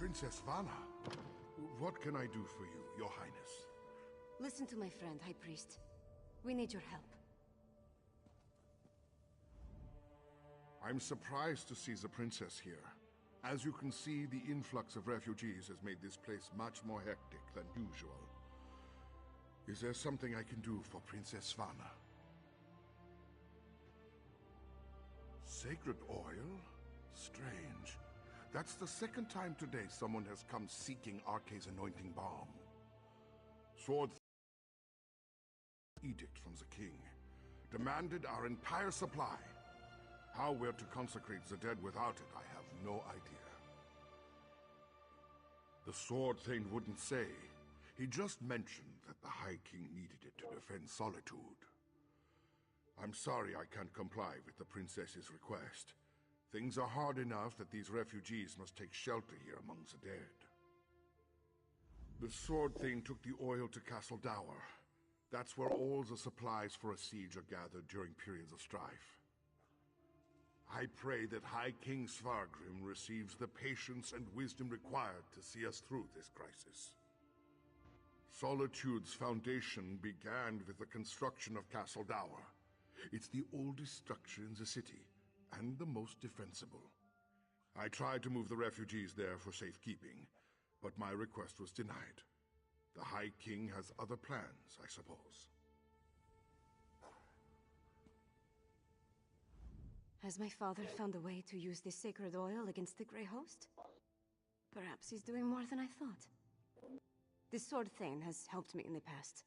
Princess Vana, what can I do for you, Your Highness? Listen to my friend, High Priest. We need your help. I'm surprised to see the princess here. As you can see, the influx of refugees has made this place much more hectic than usual. Is there something I can do for Princess Vana? Sacred oil? Strange. That's the second time today someone has come seeking Arke's anointing balm. Sword edict from the king demanded our entire supply. How we're to consecrate the dead without it, I have no idea. The Sword Thane wouldn't say. He just mentioned that the High King needed it to defend Solitude. I'm sorry I can't comply with the princess's request. Things are hard enough that these refugees must take shelter here among the dead. The Sword Thane took the oil to Castle Dower. That's where all the supplies for a siege are gathered during periods of strife. I pray that High King Svargrim receives the patience and wisdom required to see us through this crisis. Solitude's foundation began with the construction of Castle Dower. It's the oldest structure in the city, and the most defensible. I tried to move the refugees there for safekeeping, but my request was denied. The High King has other plans, I suppose. Has my father found a way to use this sacred oil against the Grey Host? Perhaps he's doing more than I thought. This Sword Thane has helped me in the past.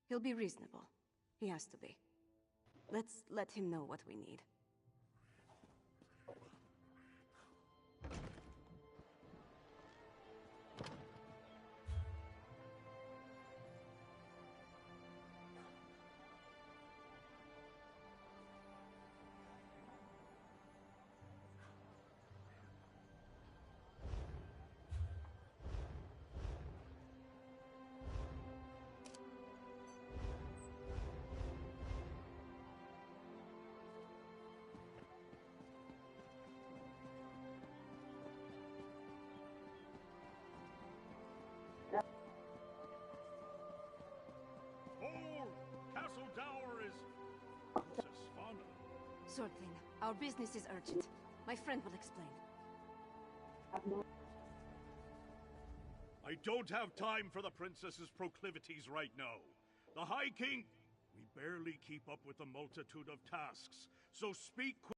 He'll be reasonable. He has to be. Let's let him know what we need. Castle Dower is Princess Vana. Sword Thane, our business is urgent. My friend will explain. I don't have time for the princess's proclivities right now. The High King... We barely keep up with the multitude of tasks, so speak quick.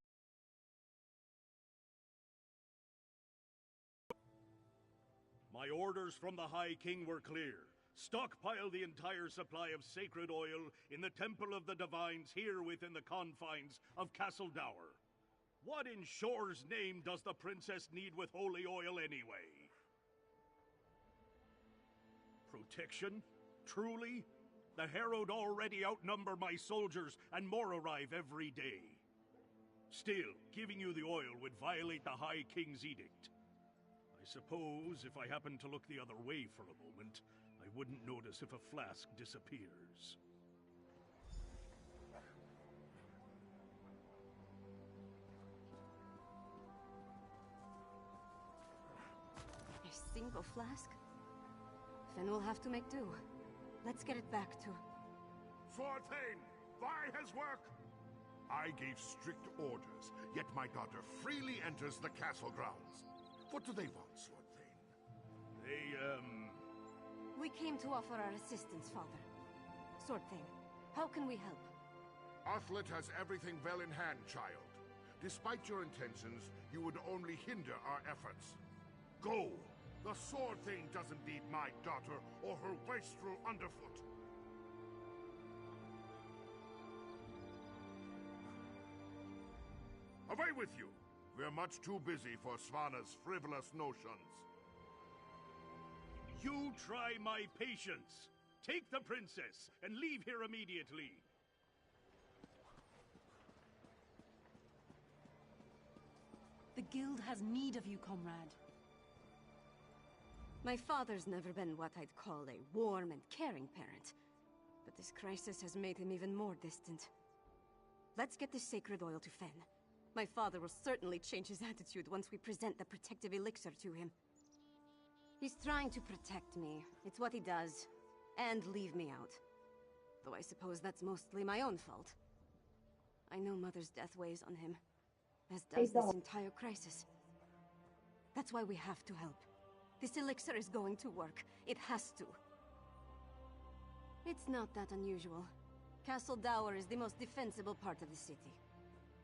My orders from the High King were clear. Stockpile the entire supply of sacred oil in the Temple of the Divines here within the confines of Castle Dower. What in Shore's name does the princess need with holy oil anyway? Protection? Truly? The Herald already outnumber my soldiers, and more arrive every day. Still, giving you the oil would violate the High King's edict. I suppose if I happened to look the other way for a moment, I wouldn't notice if a flask disappears. A single flask? Then we'll have to make do. Let's get it back to... Sword Thane, thy has work! I gave strict orders, yet my daughter freely enters the castle grounds. What do they want, Sword Thane? We came to offer our assistance, Father. Sword Thane, how can we help? Arthlet has everything well in hand, child. Despite your intentions, you would only hinder our efforts. Go! The Sword Thane doesn't need my daughter or her wastrel underfoot. Away with you! We're much too busy for Svana's frivolous notions. You try my patience. Take the princess and leave here immediately. The guild has need of you, comrade. My father's never been what I'd call a warm and caring parent. But this crisis has made him even more distant. Let's get this sacred oil to Fen. My father will certainly change his attitude once we present the protective elixir to him. He's trying to protect me. It's what he does. And leave me out. Though I suppose that's mostly my own fault. I know Mother's death weighs on him, as does this entire crisis. That's why we have to help. This elixir is going to work. It has to. It's not that unusual. Castle Dower is the most defensible part of the city.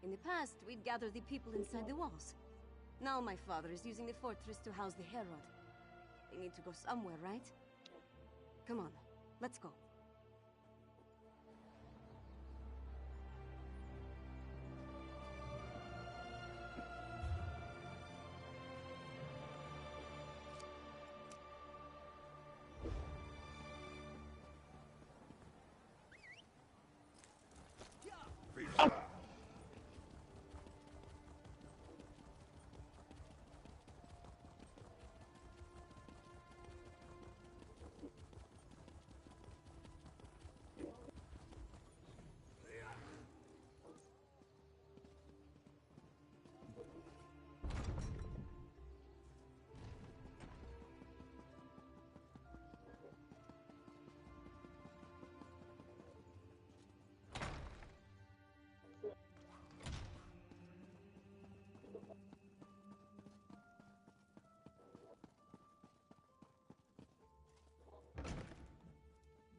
In the past, we'd gather the people inside the walls. Now my father is using the fortress to house the Herald. They need to go somewhere, right? Come on, let's go.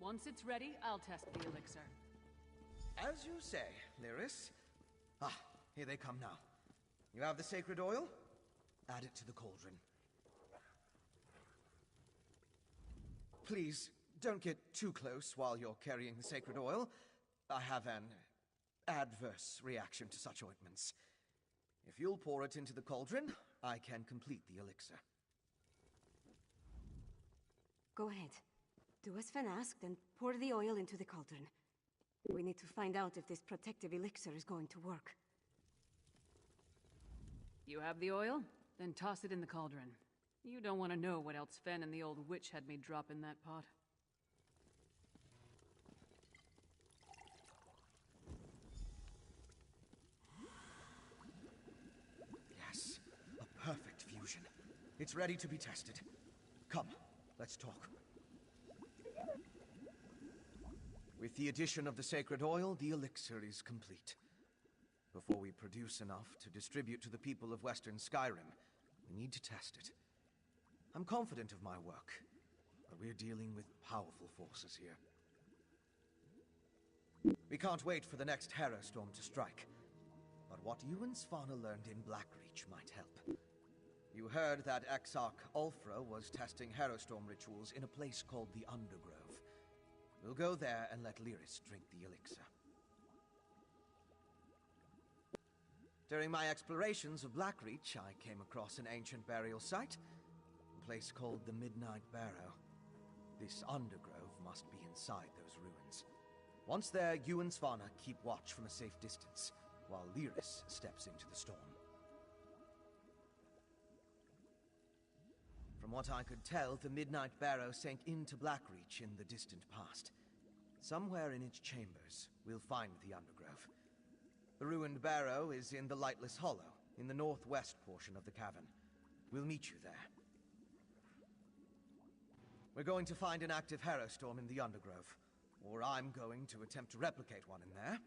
Once it's ready, I'll test the elixir. As you say, Lyris. Ah, here they come now. You have the sacred oil? Add it to the cauldron. Please, don't get too close while you're carrying the sacred oil. I have an adverse reaction to such ointments. If you'll pour it into the cauldron, I can complete the elixir. Go ahead. Do as Fen asked and pour the oil into the cauldron. We need to find out if this protective elixir is going to work. You have the oil? Then toss it in the cauldron. You don't want to know what else Fen and the old witch had me drop in that pot. Yes, a perfect fusion. It's ready to be tested. Come, let's talk. With the addition of the sacred oil, the elixir is complete. Before we produce enough to distribute to the people of Western Skyrim, we need to test it. I'm confident of my work, but we're dealing with powerful forces here. We can't wait for the next Harrowstorm to strike, but what you and Svanna learned in Blackreach might help. You heard that Exarch Ulfra was testing Harrowstorm rituals in a place called the Undergrove. We'll go there and let Lyris drink the elixir. During my explorations of Blackreach, I came across an ancient burial site, a place called the Midnight Barrow. This undergrove must be inside those ruins. Once there, you and Svanna keep watch from a safe distance, while Lyris steps into the storm. From what I could tell, the Midnight Barrow sank into Blackreach in the distant past. Somewhere in its chambers, we'll find the Undergrove. The ruined barrow is in the Lightless Hollow, in the northwest portion of the cavern. We'll meet you there. We're going to find an active Harrowstorm in the Undergrove, or I'm going to attempt to replicate one in there.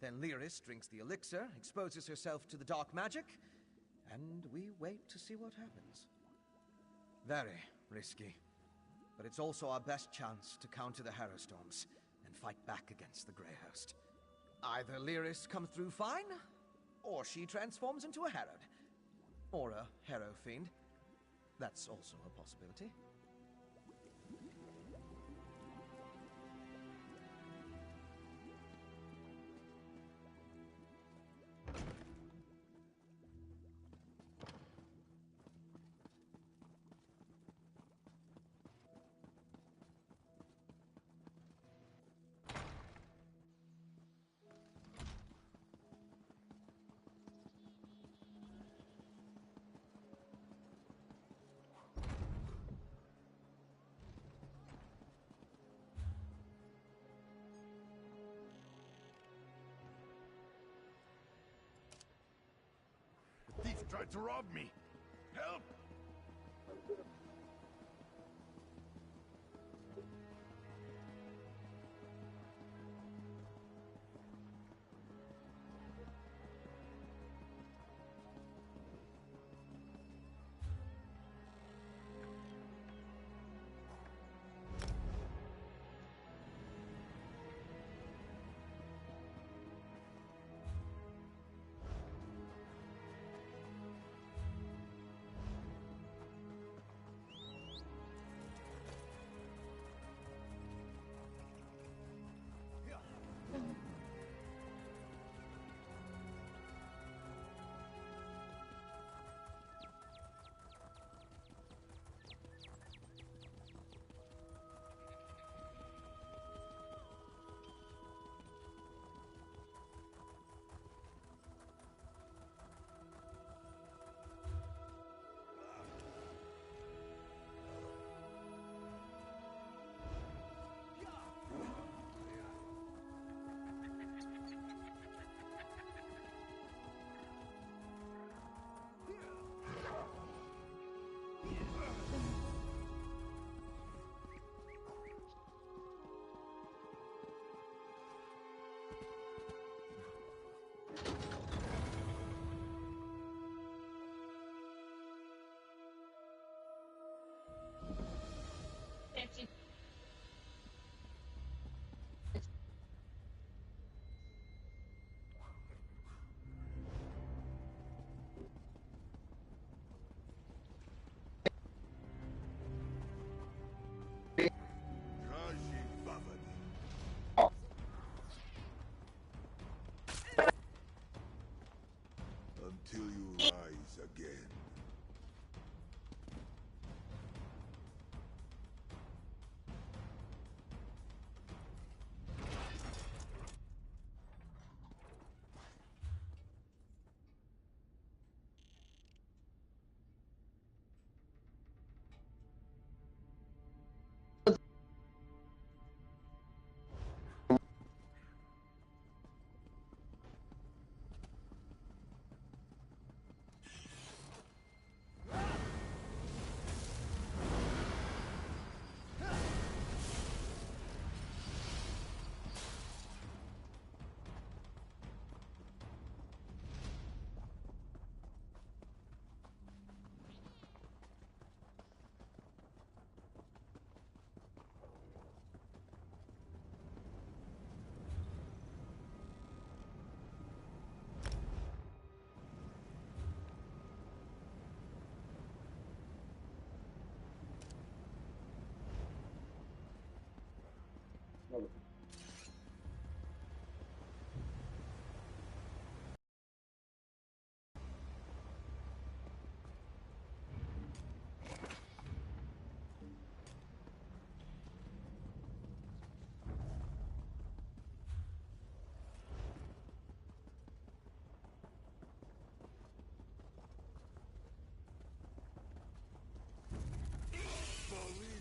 Then Lyris drinks the elixir, exposes herself to the dark magic, and we wait to see what happens. Very risky. But it's also our best chance to counter the Harrowstorms and fight back against the Grey Host. Either Lyris comes through fine, or she transforms into a Harrowed. Or a Harrow Fiend. That's also a possibility. The thief tried to rob me. Help! until you rise again.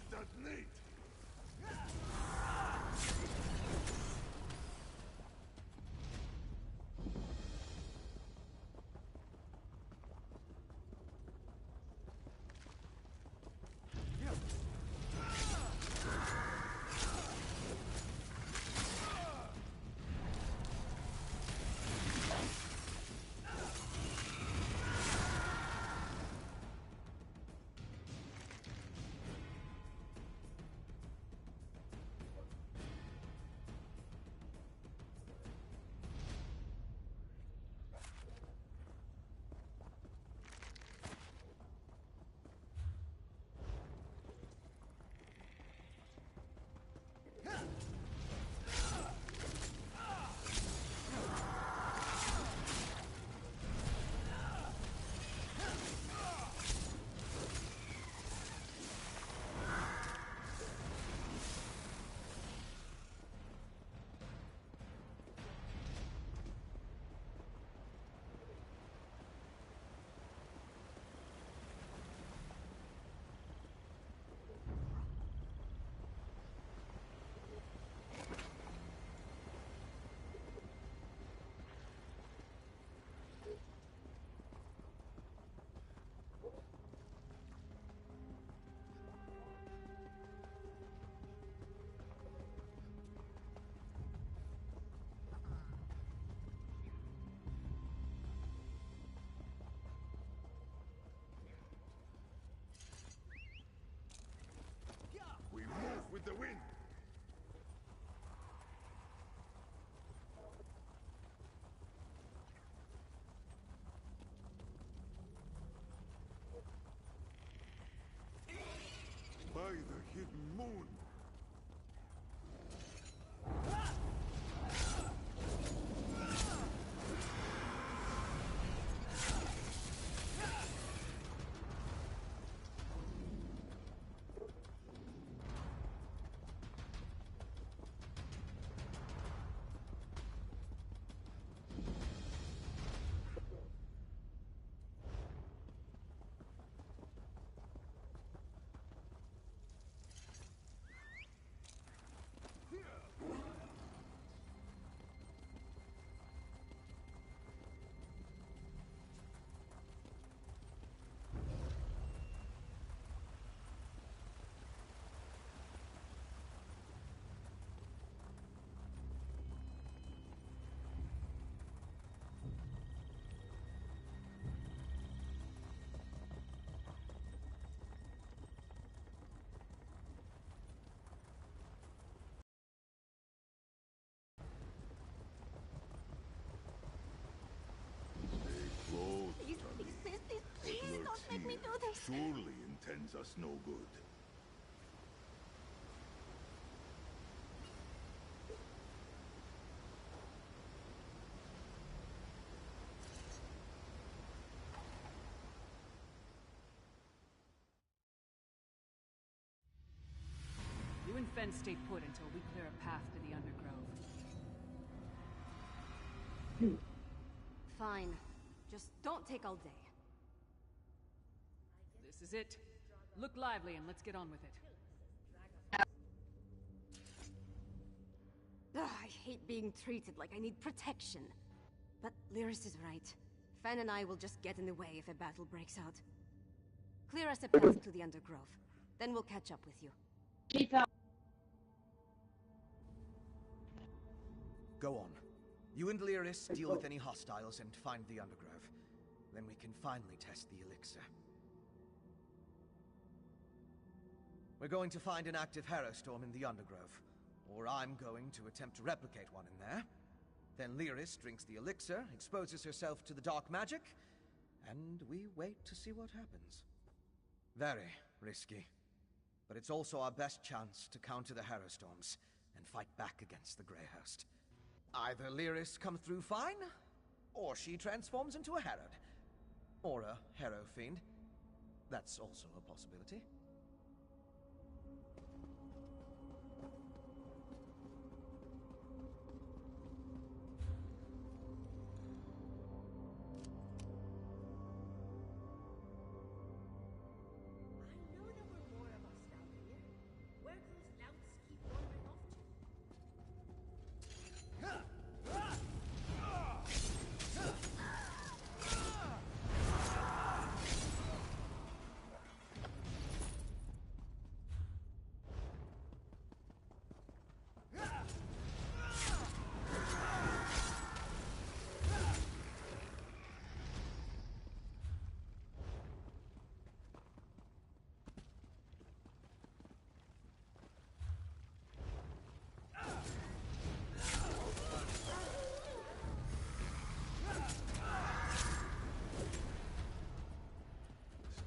Detonate! We move with the wind. By the hidden moon. Please don't make me do this. Surely intends us no good. men stay put until we clear a path to the Undergrove. Fine. Just don't take all day. This is it. Look lively and let's get on with it. Ugh, I hate being treated like I need protection. But Lyris is right. Fen and I will just get in the way if a battle breaks out. Clear us a path to the Undergrove. Then we'll catch up with you. Go on. You and Lyris deal with any hostiles and find the Undergrove. Then we can finally test the elixir. We're going to find an active Harrowstorm in the Undergrove. Or I'm going to attempt to replicate one in there. Then Lyris drinks the elixir, exposes herself to the dark magic, and we wait to see what happens. Very risky. But it's also our best chance to counter the Harrowstorms and fight back against the Grey Host. Either Lyris comes through fine, or she transforms into a Harrod. Or a Harrow Fiend. That's also a possibility.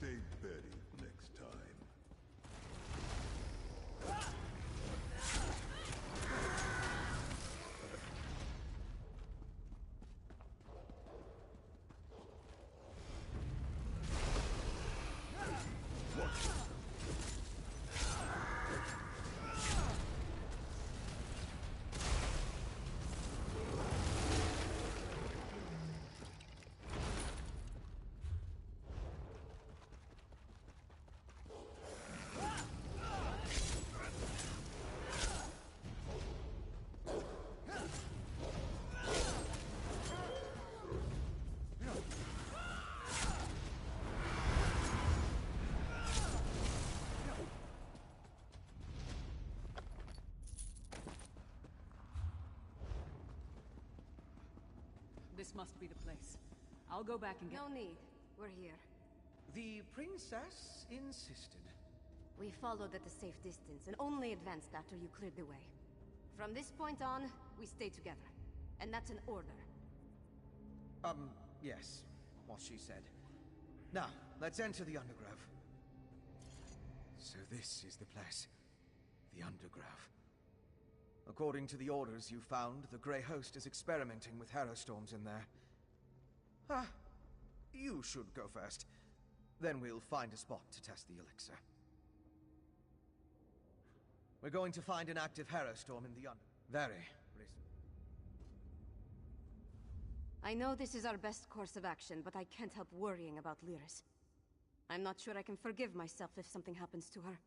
Stay ready next time. This must be the place. I'll go back and get... No need. We're here. The princess insisted. We followed at a safe distance and only advanced after you cleared the way. From this point on, we stay together. And that's an order. Yes. What she said. Now, let's enter the Undergrove. So this is the place. The Undergrove. According to the orders you found, the Grey Host is experimenting with Harrowstorms in there. You should go first. Then we'll find a spot to test the elixir. We're going to find an active Harrowstorm in the Very risky. I know this is our best course of action, but I can't help worrying about Lyris. I'm not sure I can forgive myself if something happens to her.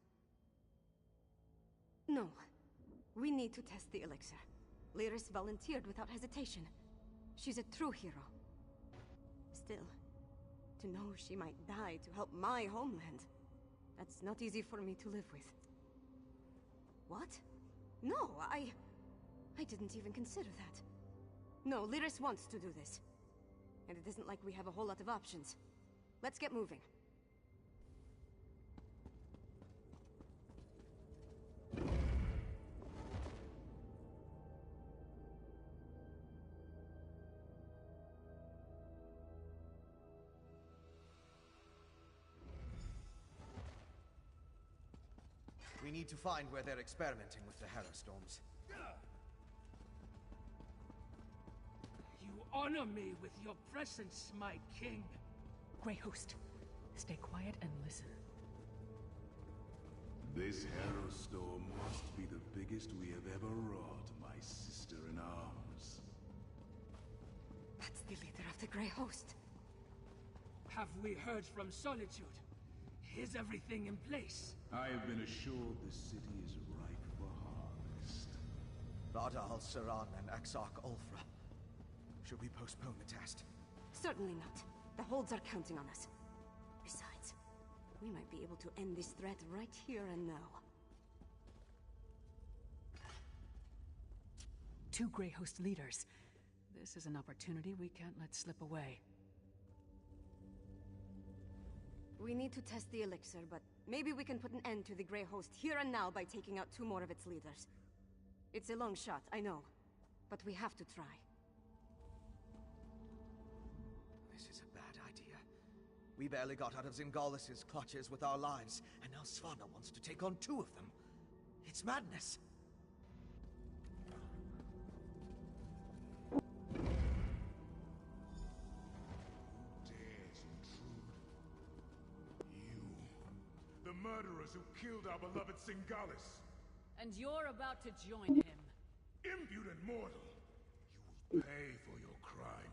No. We need to test the elixir. Lyris volunteered without hesitation. She's a true hero. Still, to know she might die to help my homeland, that's not easy for me to live with. What? No, I didn't even consider that. No, Lyris wants to do this. And it isn't like we have a whole lot of options. Let's get moving. We need to find where they're experimenting with the Harrowstorms. You honor me with your presence, my king. Grey Host, stay quiet and listen. This Harrow storm must be the biggest we have ever wrought, my sister in arms. That's the leader of the Grey Host. Have we heard from Solitude? Is everything in place? I have been assured the city is ripe for harvest. Rada al-Saran and Exarch Ulfra. Should we postpone the test? Certainly not. The holds are counting on us. Besides, we might be able to end this threat right here and now. Two Grey Host leaders. This is an opportunity we can't let slip away. We need to test the elixir, but maybe we can put an end to the Grey Host here and now by taking out 2 more of its leaders. It's a long shot, I know, but we have to try. This is a bad idea. We barely got out of Zingalis's clutches with our lives, and now Svanna wants to take on 2 of them. It's madness. The murderers who killed our beloved Singalis. And you're about to join him. Impudent mortal! You will pay for your crime.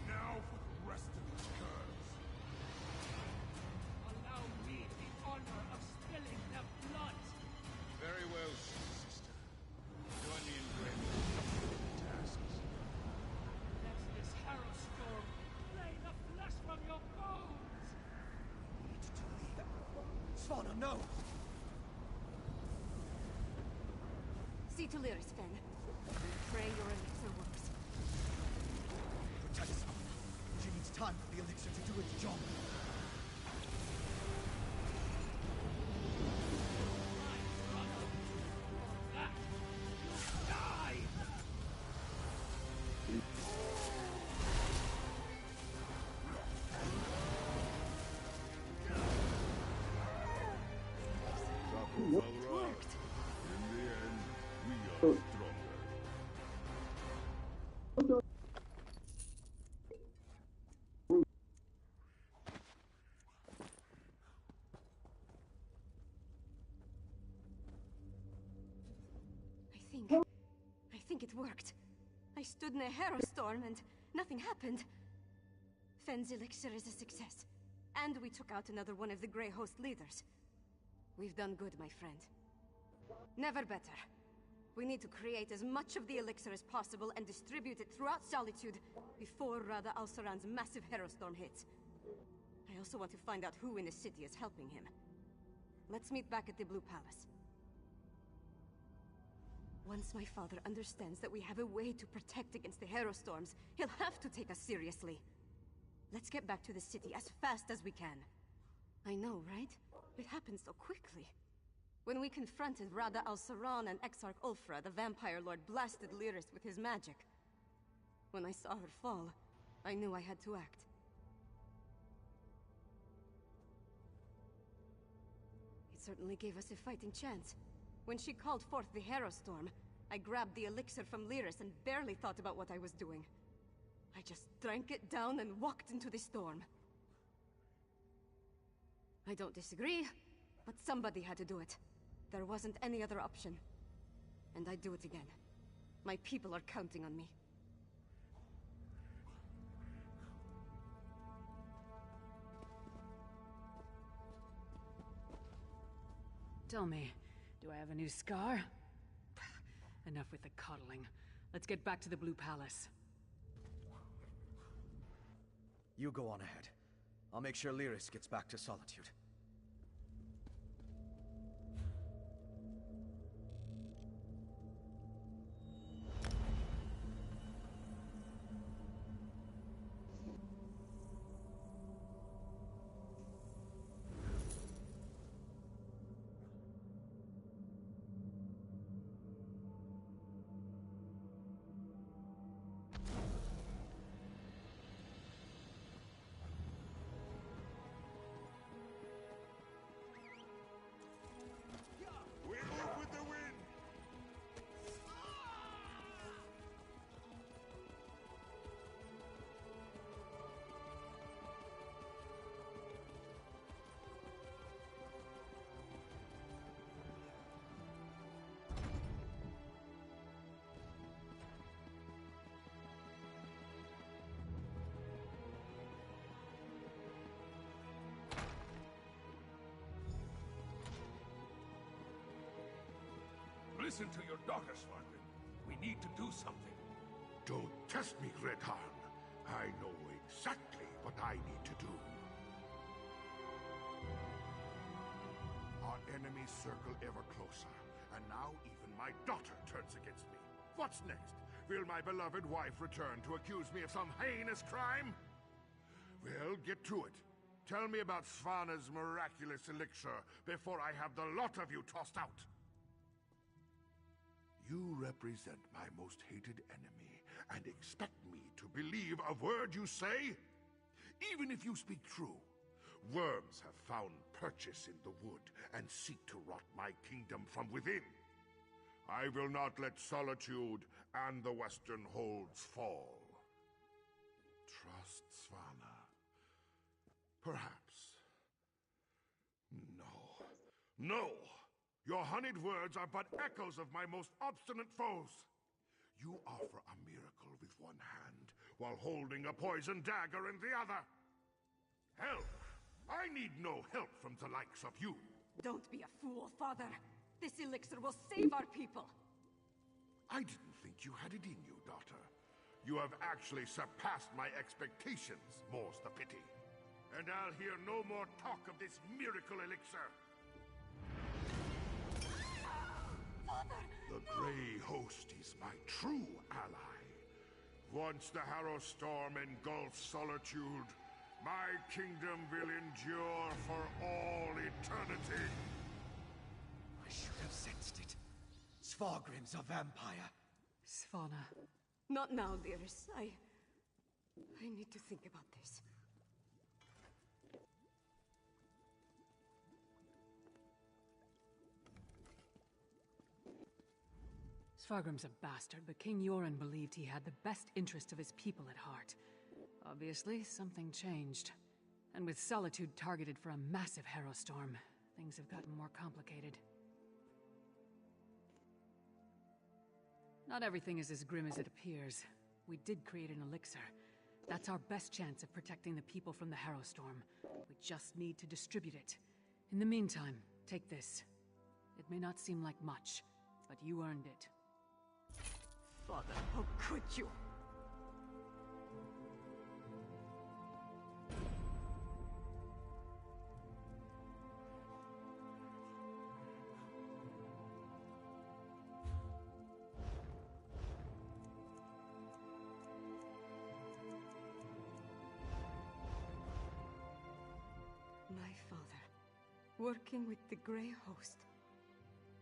Now for the rest of these curs. Allow me the honor of spilling their blood. Very well, sister. Join me in granting tasks. Let this Harrow storm lay the flesh from your bones. Need to leave. Svanna, no! See to Lyris, Fen. Pray your elixir works. Protect Svanna. She needs time for the elixir to do its job. Well, right. In the end, we are stronger. I think it worked. I stood in a Harrow storm and nothing happened. Fen's elixir is a success. And we took out another one of the Grey Host leaders. We've done good, my friend. Never better. We need to create as much of the elixir as possible and distribute it throughout Solitude before Rada al-Saran's massive Harrow storm hits. I also want to find out who in the city is helping him. Let's meet back at the Blue Palace. Once my father understands that we have a way to protect against the Harrow storms, he'll have to take us seriously. Let's get back to the city as fast as we can. I know, right? It happened so quickly. When we confronted Rada al-Saran and Exarch Ulfra, the Vampire Lord blasted Lyris with his magic. When I saw her fall, I knew I had to act. It certainly gave us a fighting chance. When she called forth the Harrow storm, I grabbed the elixir from Lyris and barely thought about what I was doing. I just drank it down and walked into the storm. I don't disagree, but somebody had to do it. There wasn't any other option. And I'd do it again. My people are counting on me. Tell me, do I have a new scar? Enough with the coddling. Let's get back to the Blue Palace. You go on ahead. I'll make sure Lyris gets back to Solitude. Listen to your daughter, Sparkling. We need to do something. Don't test me, Redharn. I know exactly what I need to do. Our enemies circle ever closer, and now even my daughter turns against me. What's next? Will my beloved wife return to accuse me of some heinous crime? Well, get to it. Tell me about Svanna's miraculous elixir before I have the lot of you tossed out. You represent my most hated enemy and expect me to believe a word you say? Even if you speak true, worms have found purchase in the wood and seek to rot my kingdom from within. I will not let Solitude and the Western Holds fall. Trust Svanna. Perhaps. No. No! Your honeyed words are but echoes of my most obstinate foes. You offer a miracle with one hand, while holding a poison dagger in the other. Help! I need no help from the likes of you. Don't be a fool, Father. This elixir will save our people. I didn't think you had it in you, daughter. You have actually surpassed my expectations, more's the pity. And I'll hear no more talk of this miracle elixir. Father! The Grey Host is my true ally. Once the Harrow Storm engulfs Solitude, my kingdom will endure for all eternity. I should have sensed it. Svargrim's a vampire. Svanna. Not now, dearest. I need to think about this. Svargrim's a bastard, but King Yoren believed he had the best interest of his people at heart. Obviously, something changed. And with Solitude targeted for a massive Harrow Storm, things have gotten more complicated. Not everything is as grim as it appears. We did create an elixir. That's our best chance of protecting the people from the Harrow Storm. We just need to distribute it. In the meantime, take this. It may not seem like much, but you earned it. Father, how could you? My father, working with the Grey Host.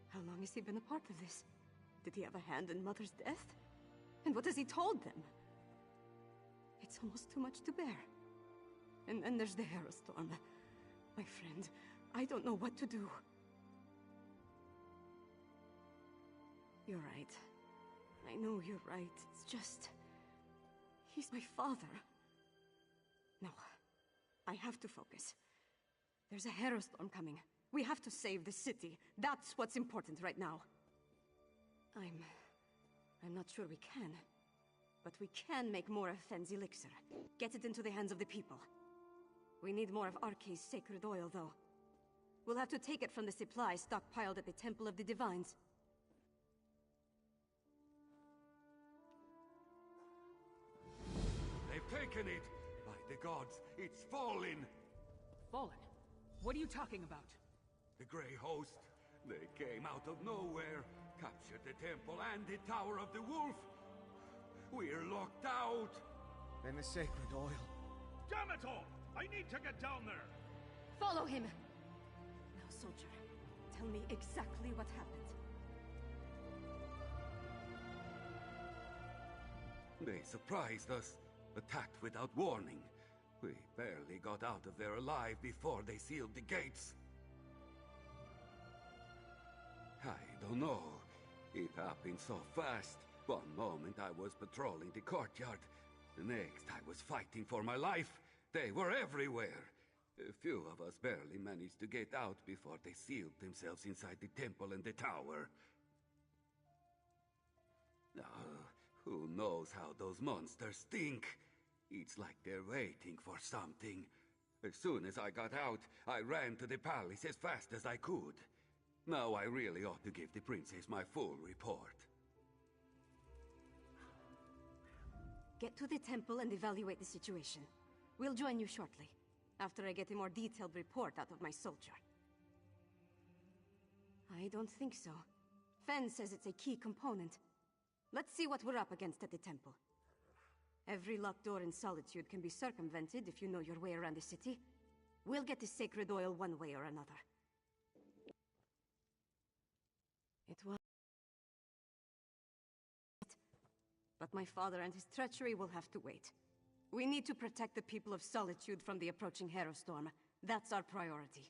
How long has he been a part of this? Did he have a hand in Mother's death? And what has he told them? It's almost too much to bear. And then there's the Harrow Storm. My friend, I don't know what to do. You're right. I know you're right. It's just... he's my father. No. I have to focus. There's a Harrow Storm coming. We have to save the city. That's what's important right now. I'm not sure we can. But we can make more of Fenn's elixir. Get it into the hands of the people. We need more of Arkay's sacred oil, though. We'll have to take it from the supplies stockpiled at the Temple of the Divines. They've taken it! By the gods, it's fallen! Fallen? What are you talking about? The Grey Host. They came out of nowhere, captured the temple and the Tower of the Wolf. We're locked out. Then the sacred oil. Damn it all! I need to get down there! Follow him! Now, soldier, tell me exactly what happened. They surprised us, attacked without warning. We barely got out of there alive before they sealed the gates. I don't know. It happened so fast. One moment I was patrolling the courtyard. The next I was fighting for my life. They were everywhere. A few of us barely managed to get out before they sealed themselves inside the temple and the tower. Who knows how those monsters stink? It's like they're waiting for something. As soon as I got out, I ran to the palace as fast as I could. Now I really ought to give the princess my full report. Get to the temple and evaluate the situation. We'll join you shortly, after I get a more detailed report out of my soldier. I don't think so. Fen says it's a key component. Let's see what we're up against at the temple. Every locked door in Solitude can be circumvented if you know your way around the city. We'll get the sacred oil one way or another. It was... But my father and his treachery will have to wait. We need to protect the people of Solitude from the approaching Harrowstorm. That's our priority.